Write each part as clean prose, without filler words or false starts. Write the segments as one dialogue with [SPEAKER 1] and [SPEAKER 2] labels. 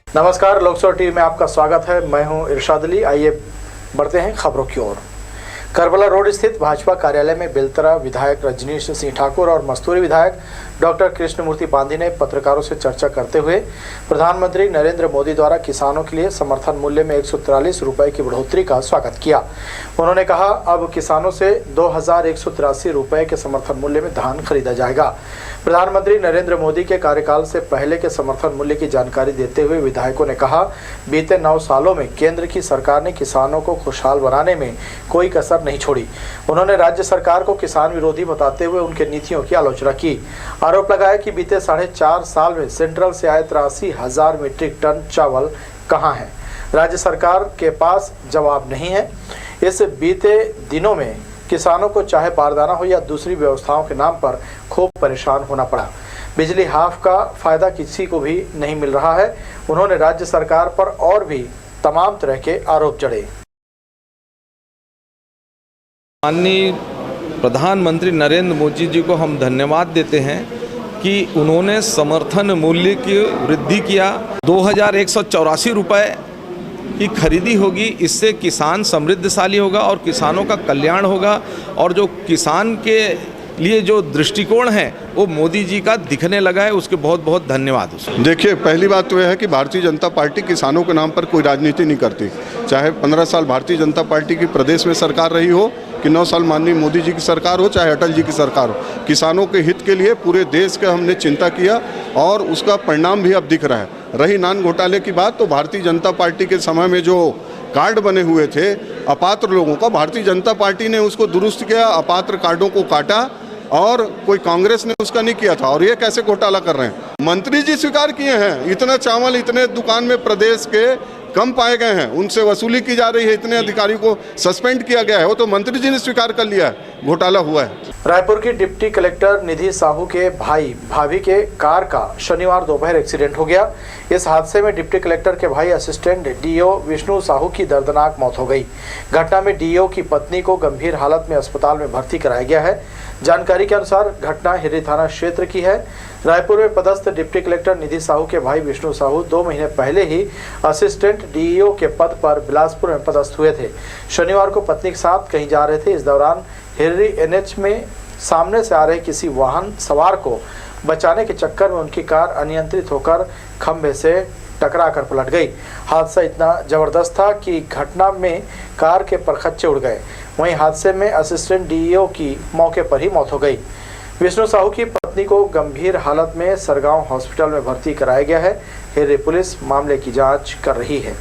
[SPEAKER 1] नमस्कार, लोकसभा टीवी में आपका स्वागत है। मैं हूं इरशाद अली। आइए बढ़ते हैं खबरों की ओर। करबला रोड स्थित भाजपा कार्यालय में बेलतरा विधायक रजनीश सिंह ठाकुर और मस्तूरी विधायक डॉक्टर कृष्णमूर्ति बांधी ने पत्रकारों से चर्चा करते हुए प्रधानमंत्री नरेंद्र मोदी द्वारा किसानों के लिए समर्थन मूल्य में 143 रुपये की बढ़ोतरी का स्वागत किया। उन्होंने कहा, अब किसानों से 2183 रुपये के समर्थन मूल्य में धान खरीदा जाएगा। प्रधानमंत्री नरेंद्र मोदी के कार्यकाल से पहले के समर्थन मूल्य की जानकारी देते हुए विधायकों ने कहा, बीते 9 सालों में केंद्र की सरकार ने किसानों को खुशहाल बनाने में कोई कसर नहीं छोड़ी। उन्होंने राज्य सरकार को किसान विरोधी बताते हुए उनके नीतियों की आलोचना की। आरोप लगाया कि बीते 4.5 साल में सेंट्रल से आए 83,000 मीट्रिक टन चावल कहां है। राज्य सरकार के पास जवाब नहीं है। इस बीते दिनों में किसानों को चाहे बारदाना हो या दूसरी व्यवस्थाओं के नाम पर खूब परेशान होना पड़ा। बिजली हाफ का फायदा किसी को भी नहीं मिल रहा है। उन्होंने राज्य सरकार पर और भी तमाम तरह के आरोप जड़े।
[SPEAKER 2] माननीय प्रधानमंत्री नरेंद्र मोदी जी को हम धन्यवाद देते हैं कि उन्होंने समर्थन मूल्य की वृद्धि किया। 2184 रुपये की खरीदी होगी। इससे किसान समृद्धशाली होगा और किसानों का कल्याण होगा। और जो किसान के लिए जो दृष्टिकोण है वो मोदी जी का दिखने लगा है। उसके बहुत बहुत धन्यवाद।
[SPEAKER 3] देखिए, पहली बात तो यह है कि भारतीय जनता पार्टी किसानों के नाम पर कोई राजनीति नहीं करती। चाहे 15 साल भारतीय जनता पार्टी की प्रदेश में सरकार रही हो कि 9 साल माननीय मोदी जी की सरकार हो, चाहे अटल जी की सरकार हो, किसानों के हित के लिए पूरे देश का हमने चिंता किया और उसका परिणाम भी अब दिख रहा है। रही नान घोटाले की बात, तो भारतीय जनता पार्टी के समय में जो कार्ड बने हुए थे अपात्र लोगों का, भारतीय जनता पार्टी ने उसको दुरुस्त किया, अपात्र कार्डों को काटा और कोई कांग्रेस ने उसका नहीं किया था। और ये कैसे घोटाला कर रहे हैं? मंत्री जी स्वीकार किए हैं। इतना चावल इतने दुकान में प्रदेश के कम पाए गए हैं, उनसे वसूली की जा रही है। इतने अधिकारियों को सस्पेंड किया गया है, वो तो मंत्री जी ने स्वीकार कर लिया है घोटाला हुआ है।
[SPEAKER 1] रायपुर की डिप्टी कलेक्टर निधि साहू के भाई भाभी के कार का शनिवार दोपहर एक्सीडेंट हो गया। इस हादसे में डिप्टी कलेक्टर के भाई असिस्टेंट डीओ विष्णु साहू की दर्दनाक मौत हो गई। घटना में डीओ की पत्नी को गंभीर हालत में अस्पताल में भर्ती कराया गया है। जानकारी के अनुसार घटना हिर्री थाना क्षेत्र की है। रायपुर में पदस्थ डिप्टी कलेक्टर निधि साहू के भाई विष्णु साहू 2 महीने पहले ही असिस्टेंट डीईओ के पद पर बिलासपुर में पदस्थ हुए थे। शनिवार को पत्नी के साथ कहीं जा रहे थे। इस दौरान हिर्री एनएच में सामने से आ रहे किसी वाहन सवार को बचाने के चक्कर में उनकी कार अनियंत्रित होकर खंभे से टकरा कर पलट गई। हादसा इतना जबरदस्त था कि घटना में कार के परखच्चे उड़ गए। वहीं हादसे में असिस्टेंट डीईओ की मौके पर ही मौत हो गई। विष्णु साहू की पत्नी को गंभीर हालत में सरगांव हॉस्पिटल में भर्ती कराया गया है। हिर्री पुलिस मामले की जांच कर रही है।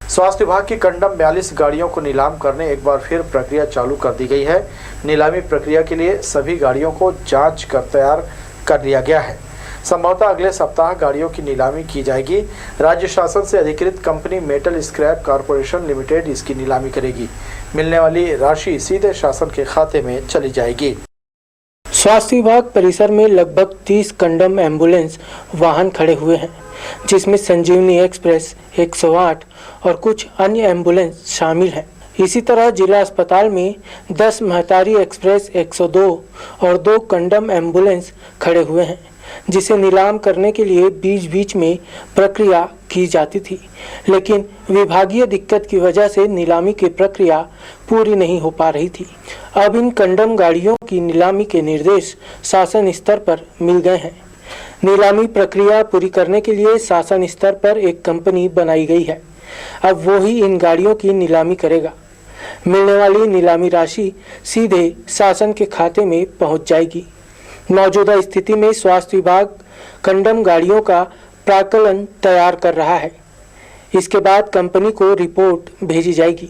[SPEAKER 1] स्वास्थ्य विभाग की कंडम 42 गाड़ियों को नीलाम करने एक बार फिर प्रक्रिया चालू कर दी गई है। नीलामी प्रक्रिया के लिए सभी गाड़ियों को जांच कर तैयार कर लिया गया है। संभवतः अगले सप्ताह गाड़ियों की नीलामी की जाएगी। राज्य शासन से अधिकृत company metal scrap corporation limited इसकी नीलामी करेगी। मिलने वाली राशि सीधे शासन के खाते में चली जाएगी।
[SPEAKER 4] स्वास्थ्य विभाग परिसर में लगभग 30 कंडम एम्बुलेंस वाहन खड़े हुए हैं, जिसमें संजीवनी एक्सप्रेस 108 और कुछ अन्य एम्बुलेंस शामिल हैं। इसी तरह जिला अस्पताल में 10 महतारी एक्सप्रेस 102 और 2 कंडम एम्बुलेंस खड़े हुए हैं, जिसे नीलाम करने के लिए बीच बीच में प्रक्रिया की जाती थी, लेकिन विभागीय दिक्कत की वजह से नीलामी की प्रक्रिया पूरी नहीं हो पा रही थी। अब इन कंडम गाड़ियों की नीलामी के निर्देश शासन स्तर पर मिल गए हैं। नीलामी प्रक्रिया पूरी करने के लिए शासन स्तर पर एक कंपनी बनाई गई है। अब वो ही इन गाड़ियों की नीलामी करेगा। मिलने वाली नीलामी राशि सीधे शासन के खाते में पहुंच जाएगी। मौजूदा स्थिति में स्वास्थ्य विभाग कंडम गाड़ियों का प्राक्कलन तैयार कर रहा है। इसके बाद कंपनी को रिपोर्ट भेजी जाएगी।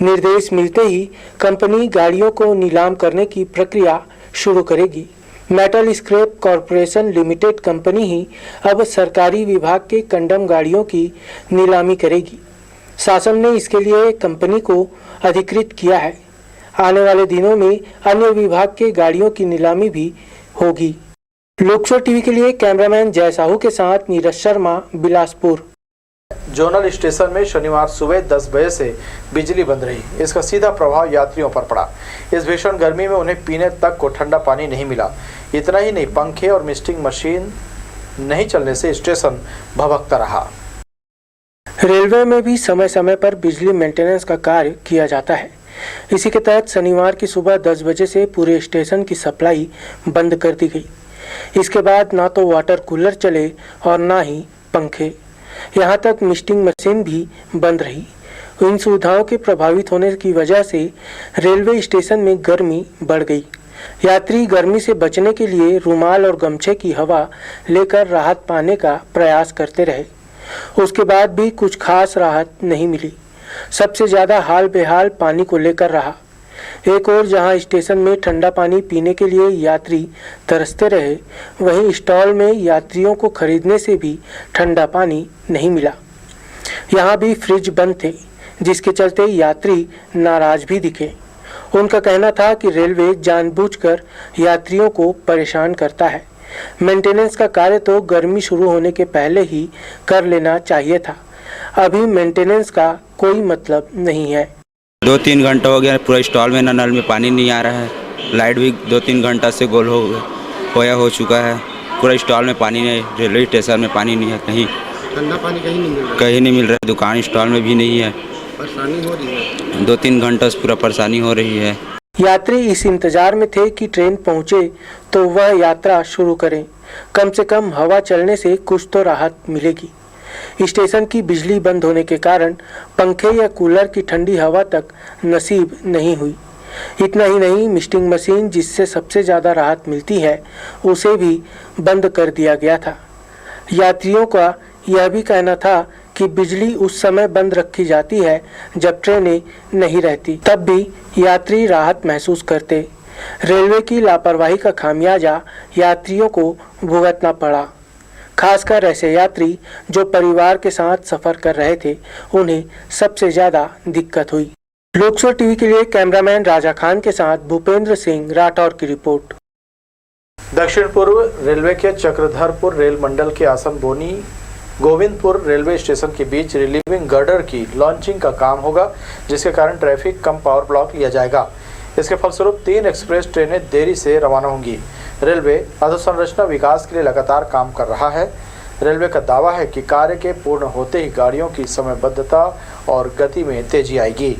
[SPEAKER 4] निर्देश मिलते ही कंपनी गाड़ियों को नीलाम करने की प्रक्रिया शुरू करेगी। Metal scrap corporation limited company ही अब सरकारी विभाग के कंडम गाड़ियों की नीलामी करेगी। शासन ने इसके लिए कंपनी को अधिकृत किया है। आने वाले दिनों में अन्य विभाग के गाड़ियों की नीलामी भी होगी। लोकसभा टीवी के लिए कैमरामैन जय साहू के साथ नीरज शर्मा, बिलासपुर।
[SPEAKER 1] जोनल स्टेशन में शनिवार सुबह 10 बजे से बिजली बंद रही। इसका सीधा प्रभाव यात्रियों पर पड़ा। इस भीषण गर्मी में उन्हें पीने तक को ठंडा पानी नहीं मिला। इतना ही नहीं, पंखे और मिस्टिंग मशीन नहीं चलने से स्टेशन भभकता रहा।
[SPEAKER 4] रेलवे में भी समय समय पर बिजली मेंटेनेंस का कार्य किया जाता है। इसी के तहत शनिवार की सुबह 10 बजे से पूरे स्टेशन की सप्लाई बंद कर दी गई। इसके बाद ना तो वाटर कूलर चले और ना ही पंखे, यहाँ तक मिस्टिंग मशीन भी बंद रही। इन सुविधाओं के प्रभावित होने की वजह से रेलवे स्टेशन में गर्मी बढ़ गई। यात्री गर्मी से बचने के लिए रुमाल और गमछे की हवा लेकर राहत पाने का प्रयास करते रहे। उसके बाद भी कुछ खास राहत नहीं मिली। सबसे ज़्यादा हाल बेहाल पानी को लेकर रहा। एक और जहां स्टेशन में ठंडा पानी पीने के लिए यात्री तरसते रहे, वहीं स्टॉल में यात्रियों को खरीदने से भी ठंडा पानी नहीं मिला। यहां भी फ्रिज बंद थे, जिसके चलते यात्री नाराज भी दिखे। उनका कहना था कि रेलवे जानबूझकर यात्रियों को परेशान करता है। मेंटेनेंस का कार्य तो गर्मी शुरू होने के पहले ही कर लेना चाहिए था। अभी मेंटेनेंस का कोई मतलब नहीं है।
[SPEAKER 5] 2-3 घंटा हो गया, पूरा स्टॉल में नल में पानी नहीं आ रहा है। लाइट भी 2-3 घंटा से गोल हो चुका है। पूरा स्टॉल में पानी नहीं, रेलवे स्टेशन में पानी नहीं है। कहीं
[SPEAKER 6] ठंडा पानी कहीं
[SPEAKER 5] नहीं मिल रहा है। दुकान स्टॉल में भी नहीं है।
[SPEAKER 6] परेशानी हो रही है।
[SPEAKER 5] 2-3 घंटा से पूरा परेशानी हो रही है।
[SPEAKER 4] यात्री इस इंतजार में थे कि ट्रेन पहुंचे तो वह यात्रा शुरू करें। कम से कम हवा चलने से कुछ तो राहत मिलेगी। स्टेशन की बिजली बंद होने के कारण पंखे या कूलर की ठंडी हवा तक नसीब नहीं हुई। इतना ही नहीं, मिस्टिंग मशीन जिससे सबसे ज़्यादा राहत मिलती है, उसे भी बंद कर दिया गया था। यात्रियों का यह भी कहना था कि बिजली उस समय बंद रखी जाती है जब ट्रेनें नहीं रहती, तब भी यात्री राहत महसूस करते। रेलवे की लापरवाही का खामियाजा यात्रियों को भुगतना पड़ा। खासकर ऐसे यात्री जो परिवार के साथ सफर कर रहे थे, उन्हें सबसे ज्यादा दिक्कत हुई। लोकसभा टीवी के लिए कैमरामैन राजा खान के साथ भूपेंद्र सिंह राठौर की रिपोर्ट।
[SPEAKER 1] दक्षिण पूर्व रेलवे के चक्रधरपुर रेल मंडल के आसन बोनी गोविंदपुर रेलवे स्टेशन के बीच रिलीविंग गर्डर की लॉन्चिंग का काम होगा, जिसके कारण ट्रैफिक कम पावर ब्लॉक लिया जाएगा। इसके फलस्वरूप 3 एक्सप्रेस ट्रेनें देरी से रवाना होंगी। रेलवे अधोसंरचना विकास के लिए लगातार काम कर रहा है। रेलवे का दावा है कि कार्य के पूर्ण होते ही गाड़ियों की समयबद्धता और गति में तेजी आएगी।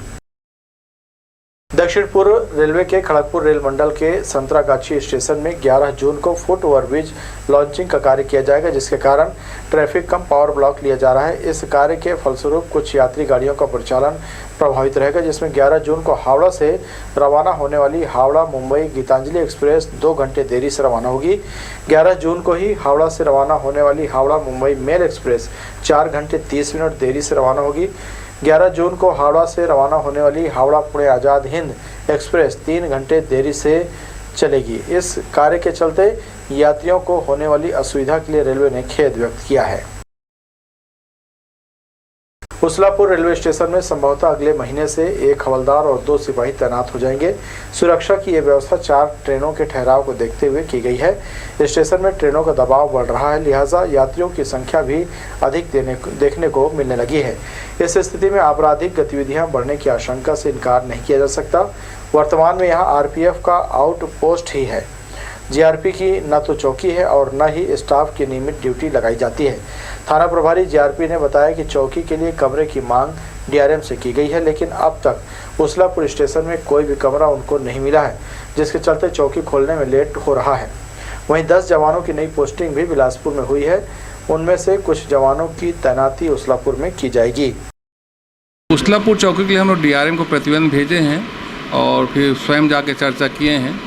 [SPEAKER 1] दक्षिण पूर्व रेलवे के खड़गपुर रेल मंडल के संतरागाछी स्टेशन में 11 जून को फुट ओवरब्रिज लॉन्चिंग का कार्य किया जाएगा, जिसके कारण ट्रैफिक कम पावर ब्लॉक लिया जा रहा है। इस कार्य के फलस्वरूप कुछ यात्री गाड़ियों का परिचालन प्रभावित रहेगा, जिसमें 11 जून को हावड़ा से रवाना होने वाली हावड़ा मुंबई गीतांजलि एक्सप्रेस 2 घंटे देरी से रवाना होगी। 11 जून को ही हावड़ा से रवाना होने वाली हावड़ा मुंबई मेल एक्सप्रेस 4 घंटे 30 मिनट देरी से रवाना होगी। 11 जून को हावड़ा से रवाना होने वाली हावड़ा पुणे आज़ाद हिंद एक्सप्रेस 3 घंटे देरी से चलेगी। इस कार्य के चलते यात्रियों को होने वाली असुविधा के लिए रेलवे ने खेद व्यक्त किया है। उसलापुर रेलवे स्टेशन में संभवतः अगले महीने से 1 हवलदार और 2 सिपाही तैनात हो जाएंगे। सुरक्षा की यह व्यवस्था 4 ट्रेनों के ठहराव को देखते हुए की गई है। स्टेशन में ट्रेनों का दबाव बढ़ रहा है, लिहाजा यात्रियों की संख्या भी अधिक देखने को मिलने लगी है। इस स्थिति में आपराधिक गतिविधियां बढ़ने की आशंका से इनकार नहीं किया जा सकता। वर्तमान में यहाँ आरपीएफ का आउटपोस्ट ही है। जीआरपी की न तो चौकी है और न ही स्टाफ की नियमित ड्यूटी लगाई जाती है। थाना प्रभारी जीआरपी ने बताया कि चौकी के लिए कमरे की मांग डीआरएम से की गई है, लेकिन अब तक उसलापुर स्टेशन में कोई भी कमरा उनको नहीं मिला है, जिसके चलते चौकी खोलने में लेट हो रहा है। वहीं 10 जवानों की नई पोस्टिंग भी बिलासपुर में हुई है। उनमें से कुछ जवानों की तैनाती उसलापुर में की जाएगी।
[SPEAKER 7] उसलापुर चौकी के लिए हम लोग डीआरएम को प्रतिवेदन भेजे हैं और फिर स्वयं जाके चर्चा किए हैं,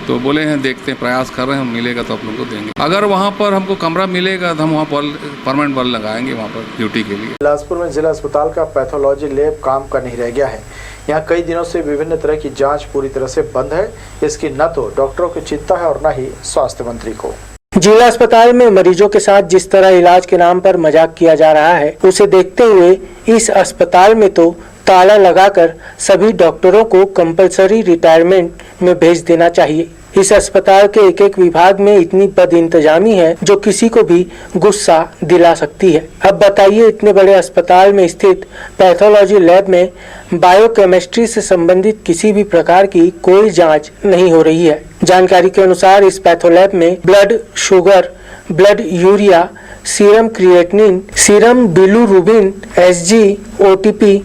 [SPEAKER 7] तो बोले हैं देखते हैं, प्रयास कर रहे हैं, मिलेगा तो आप लोग को देंगे। अगर वहाँ पर हमको कमरा मिलेगा तो हम वहाँ पर परमानेंट बल लगाएंगे वहाँ पर ड्यूटी के लिए।
[SPEAKER 1] बिलासपुर में जिला अस्पताल का पैथोलॉजी लैब काम कर नहीं रह गया है। यहाँ कई दिनों से विभिन्न तरह की जांच पूरी तरह से बंद है। इसकी न तो डॉक्टरों की चिंता है और न ही स्वास्थ्य मंत्री को।
[SPEAKER 4] जिला अस्पताल में मरीजों के साथ जिस तरह इलाज के नाम पर मजाक किया जा रहा है, उसे देखते हुए इस अस्पताल में तो ताला लगाकर सभी डॉक्टरों को कंपलसरी रिटायरमेंट में भेज देना चाहिए। इस अस्पताल के एक एक विभाग में इतनी बदइंतजामी है जो किसी को भी गुस्सा दिला सकती है। अब बताइए, इतने बड़े अस्पताल में स्थित पैथोलॉजी लैब में बायोकेमिस्ट्री से संबंधित किसी भी प्रकार की कोई जांच नहीं हो रही है। जानकारी के अनुसार इस पैथो लैब में blood, sugar, blood urea, serum creatinine, serum bilirubin, SG, OTP,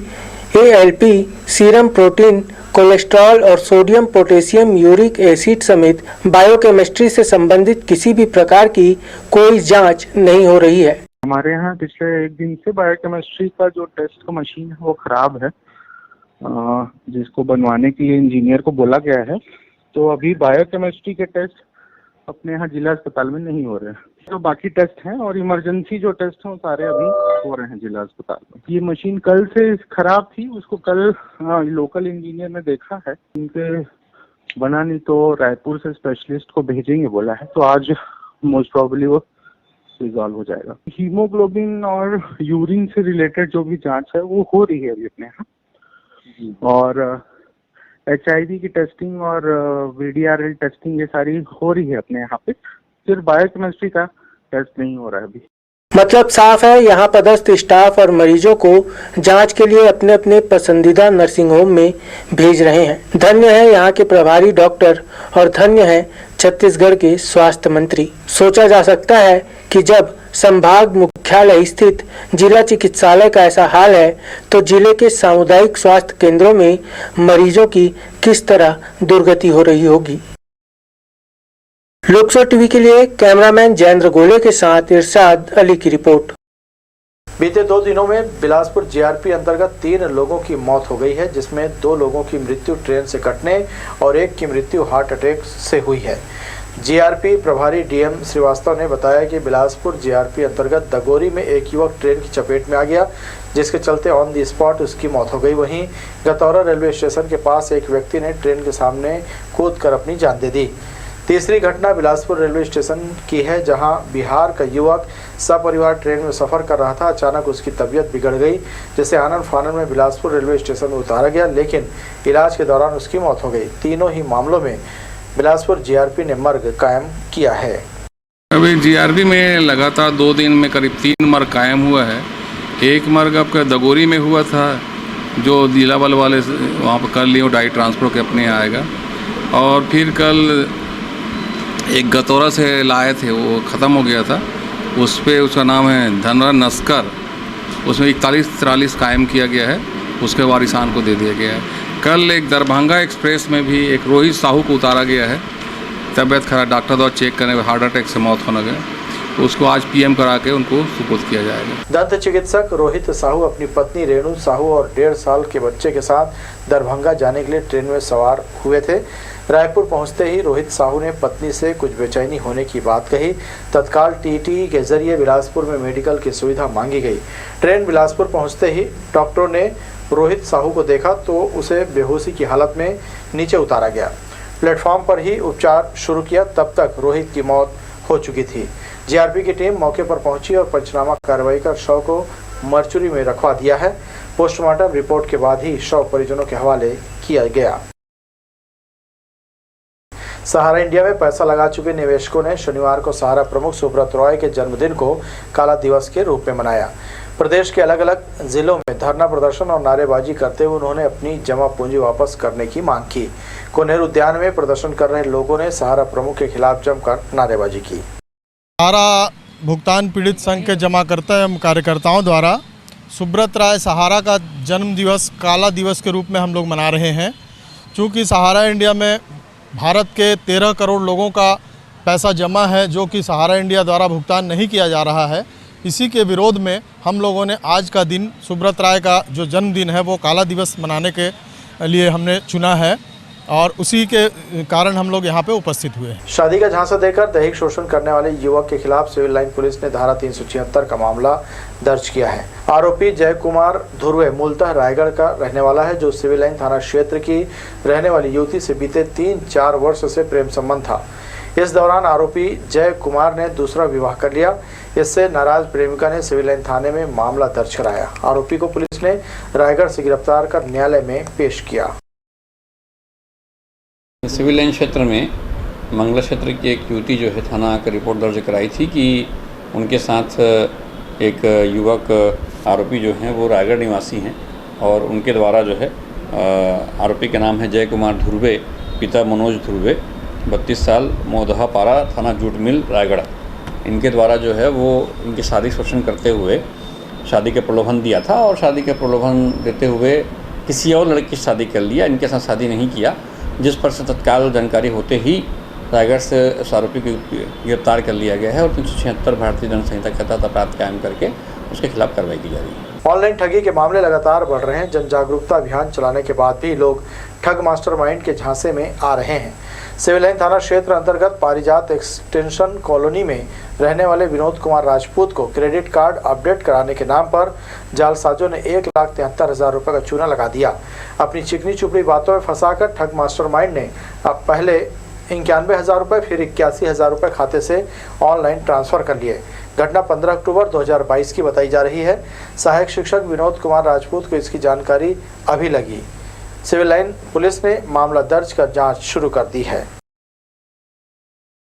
[SPEAKER 4] ALP, serum protein, cholesterol और सोडियम पोटेशियम यूरिक एसिड समेत बायोकेमिस्ट्री से संबंधित किसी भी प्रकार की कोई जांच नहीं हो रही है।
[SPEAKER 8] हमारे यहाँ पिछले एक दिन से बायोकेमिस्ट्री का जो टेस्ट का मशीन है वो खराब है, जिसको बनवाने के लिए इंजीनियर को बोला गया है। तो अभी बायोकेमिस्ट्री के टेस्ट अपने यहाँ जिला अस्पताल में नहीं हो रहे हैं। जो बाकी टेस्ट हैं और इमरजेंसी जो टेस्ट हैं वो सारे अभी हो रहे हैं जिला अस्पताल में। ये मशीन कल से खराब थी, उसको कल लोकल इंजीनियर ने देखा है, उनके बना नहीं तो रायपुर से स्पेशलिस्ट को भेजेंगे बोला है। तो आज मोस्ट प्रॉब्ली वो रिजॉल्व हो जाएगा। हीमोग्लोबिन और यूरिन से रिलेटेड जो भी जांच है वो हो रही है अभी अपने यहाँ, और HIV की टेस्टिंग और VDRL टेस्टिंग ये सारी हो रही है अपने यहाँ पे। सिर्फ बायोकेमिस्ट्री का टेस्ट नहीं हो रहा है अभी।
[SPEAKER 4] मतलब साफ है, यहाँ पदस्थ स्टाफ और मरीजों को जांच के लिए अपने अपने पसंदीदा नर्सिंग होम में भेज रहे हैं। धन्य है यहाँ के प्रभारी डॉक्टर और धन्य है छत्तीसगढ़ के स्वास्थ्य मंत्री। सोचा जा सकता है कि जब संभाग मुख्यालय स्थित जिला चिकित्सालय का ऐसा हाल है तो जिले के सामुदायिक स्वास्थ्य केंद्रों में मरीजों की किस तरह दुर्गति हो रही होगी। लोकसभा टीवी के लिए कैमरामैन जयेंद्र गोले के साथ इरशाद अली की रिपोर्ट।
[SPEAKER 1] बीते 2 दिनों में बिलासपुर जीआरपी अंतर्गत 3 लोगों की मौत हो गई है, जिसमें 2 लोगों की मृत्यु ट्रेन से कटने और 1 की मृत्यु हार्ट अटैक से हुई है। जीआरपी प्रभारी डीएम श्रीवास्तव ने बताया कि बिलासपुर जीआरपी अंतर्गत दगोरी में एक युवक ट्रेन की चपेट में आ गया, जिसके चलते ऑन द स्पॉट उसकी मौत हो गई। वहीं गतौरा रेलवे स्टेशन के पास एक व्यक्ति ने ट्रेन के सामने कूदकर अपनी जान दे दी। तीसरी घटना बिलासपुर रेलवे स्टेशन की है, जहां बिहार का युवक सपरिवार ट्रेन में सफ़र कर रहा था। अचानक उसकी तबीयत बिगड़ गई, जिसे आनन फानन में बिलासपुर रेलवे स्टेशन में उतारा गया, लेकिन इलाज के दौरान उसकी मौत हो गई। तीनों ही मामलों में बिलासपुर जीआरपी ने मर्ग कायम किया है।
[SPEAKER 7] अभी जीआरपी में लगातार 2 दिन में करीब 3 मर्ग कायम हुआ है। एक मर्ग आपका दगोरी में हुआ था, जो जिला बल वाले वहाँ पर कर लिए, वो डाई ट्रांसफर के अपने आएगा। और फिर कल एक गतौरा से लाए थे, वो ख़त्म हो गया था। उस पर उसका नाम है धनराज नस्कर, उसमें 41-43 कायम किया गया है, उसके वारिसान को दे दिया गया है। कल एक दरभंगा एक्सप्रेस में भी एक रोहित साहू को उतारा गया है, तबीयत खराब, डॉक्टर द्वारा चेक करने में हार्ट अटैक से मौत होने गया, तो उसको आज PM करा के उनको सुपुर्द किया जाएगा।
[SPEAKER 1] दंत चिकित्सक रोहित साहू अपनी पत्नी रेणु साहू और 1.5 साल के बच्चे के साथ दरभंगा जाने के लिए ट्रेन में सवार हुए थे। रायपुर पहुंचते ही रोहित साहू ने पत्नी से कुछ बेचैनी होने की बात कही। तत्काल TT के जरिए बिलासपुर में मेडिकल की सुविधा मांगी गई। ट्रेन बिलासपुर पहुंचते ही डॉक्टरों ने रोहित साहू को देखा तो उसे बेहोशी की हालत में नीचे उतारा गया। प्लेटफॉर्म पर ही उपचार शुरू किया, तब तक रोहित की मौत हो चुकी थी। जीआरपी की टीम मौके पर पहुंची और पंचनामा कार्रवाई कर शव को मर्चुरी में रखवा दिया है। पोस्टमार्टम रिपोर्ट के बाद ही शव परिजनों के हवाले किया गया। सहारा इंडिया में पैसा लगा चुके निवेशकों ने शनिवार को सहारा प्रमुख सुब्रत रॉय के जन्मदिन को काला दिवस के रूप में मनाया। प्रदेश के अलग अलग जिलों में धरना प्रदर्शन और नारेबाजी करते हुए उन्होंने अपनी जमा पूंजी वापस करने की मांग की। कोनेर उद्यान में प्रदर्शन कर रहे लोगों ने सहारा प्रमुख के खिलाफ जमकर नारेबाजी की।
[SPEAKER 9] सहारा भुगतान पीड़ित संघ के जमाकर्ता एवं कार्यकर्ताओं द्वारा सुब्रत राय सहारा का जन्म दिवस काला दिवस के रूप में हम लोग मना रहे हैं। चूँकि सहारा इंडिया में भारत के 13 करोड़ लोगों का पैसा जमा है, जो कि सहारा इंडिया द्वारा भुगतान नहीं किया जा रहा है। इसी के विरोध में हम लोगों ने आज का दिन सुब्रत राय का जो जन्मदिन है वो काला दिवस मनाने के लिए हमने चुना है, और उसी के कारण हम लोग यहाँ पे उपस्थित हुए हैं।
[SPEAKER 1] शादी का झांसा देकर दैहिक शोषण करने वाले युवक के खिलाफ सिविल लाइन पुलिस ने धारा 376 का मामला दर्ज किया है। आरोपी जय कुमार धुर्वे मूलतः रायगढ़ का रहने वाला है, जो सिविल लाइन थाना क्षेत्र की रहने वाली युवती से बीते 3-4 वर्ष से प्रेम संबंध था। इस दौरान आरोपी जय कुमार ने दूसरा विवाह कर लिया। इससे नाराज प्रेमिका ने सिविल लाइन थाने में मामला दर्ज कराया। आरोपी को पुलिस ने रायगढ़ से गिरफ्तार कर न्यायालय में पेश किया।
[SPEAKER 10] सिविल लाइन क्षेत्र में मंगला क्षेत्र की एक युवती जो है थाना आकर रिपोर्ट दर्ज कराई थी कि उनके साथ एक युवक आरोपी जो हैं वो रायगढ़ निवासी हैं, और उनके द्वारा जो है आरोपी का नाम है जय कुमार धुर्वे, पिता मनोज धुर्वे, 32 साल, मोदहा पारा, थाना जूट मिल, रायगढ़। इनके द्वारा जो है वो इनकी शादी शोषण करते हुए शादी के प्रलोभन दिया था और शादी के प्रलोभन देते हुए किसी और लड़की की शादी कर लिया, इनके साथ शादी नहीं किया, जिस पर से तत्काल जानकारी होते ही रायगढ़ से इस आरोपी को गिरफ्तार कर लिया गया है और 376 भारतीय दंड संहिता के तहत अपराध कायम करके उसके खिलाफ कार्रवाई की जा रही है।
[SPEAKER 1] ऑनलाइन ठगी के मामले लगातार बढ़ रहे हैं। जन जागरूकता अभियान चलाने के बाद भी लोग ठग मास्टरमाइंड के झांसे में आ रहे हैं। सिविल लाइन थाना क्षेत्र अंतर्गत पारिजात एक्सटेंशन कॉलोनी में रहने वाले विनोद कुमार राजपूत को क्रेडिट कार्ड अपडेट कराने के नाम पर जालसाजों ने 1,73,000 रुपये का चूना लगा दिया। अपनी चिकनी चुपड़ी बातों में फंसाकर ठग मास्टरमाइंड ने अब पहले 91,000 रुपये फिर 81,000 रुपये खाते से ऑनलाइन ट्रांसफ़र कर लिए। घटना 15 अक्टूबर 2022 की बताई जा रही है। सहायक शिक्षक विनोद कुमार राजपूत को इसकी जानकारी अभी लगी। सिविल लाइन पुलिस ने मामला दर्ज कर जांच शुरू कर दी है।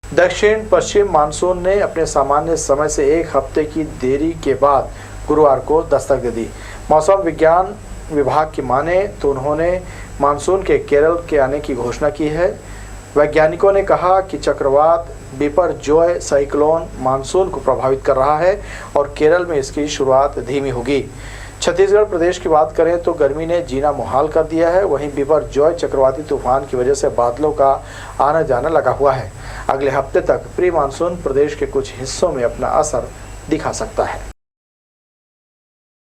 [SPEAKER 1] दक्षिण पश्चिम मानसून ने अपने सामान्य समय से एक हफ्ते की देरी के बाद गुरुवार को दस्तक दे दी। मौसम विज्ञान विभाग की माने तो उन्होंने मानसून के केरल के आने की घोषणा की है। वैज्ञानिकों ने कहा कि चक्रवात बिपरजॉय साइक्लोन मानसून को प्रभावित कर रहा है और केरल में इसकी शुरुआत धीमी होगी। छत्तीसगढ़ प्रदेश की बात करें तो गर्मी ने जीना मुहाल कर दिया है। वहीं बिपरजॉय चक्रवाती तूफान की वजह से बादलों का आना जाना लगा हुआ है। अगले हफ्ते तक प्री मानसून प्रदेश के कुछ हिस्सों में अपना असर दिखा सकता है।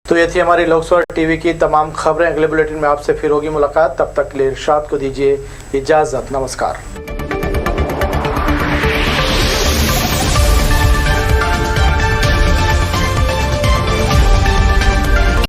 [SPEAKER 1] तो ये थी हमारी लोकसभा टीवी की तमाम खबरें। अगले बुलेटिन में आपसे फिर होगी मुलाकात। तब तक के लिए इरशाद को दीजिए इजाज़त। नमस्कार।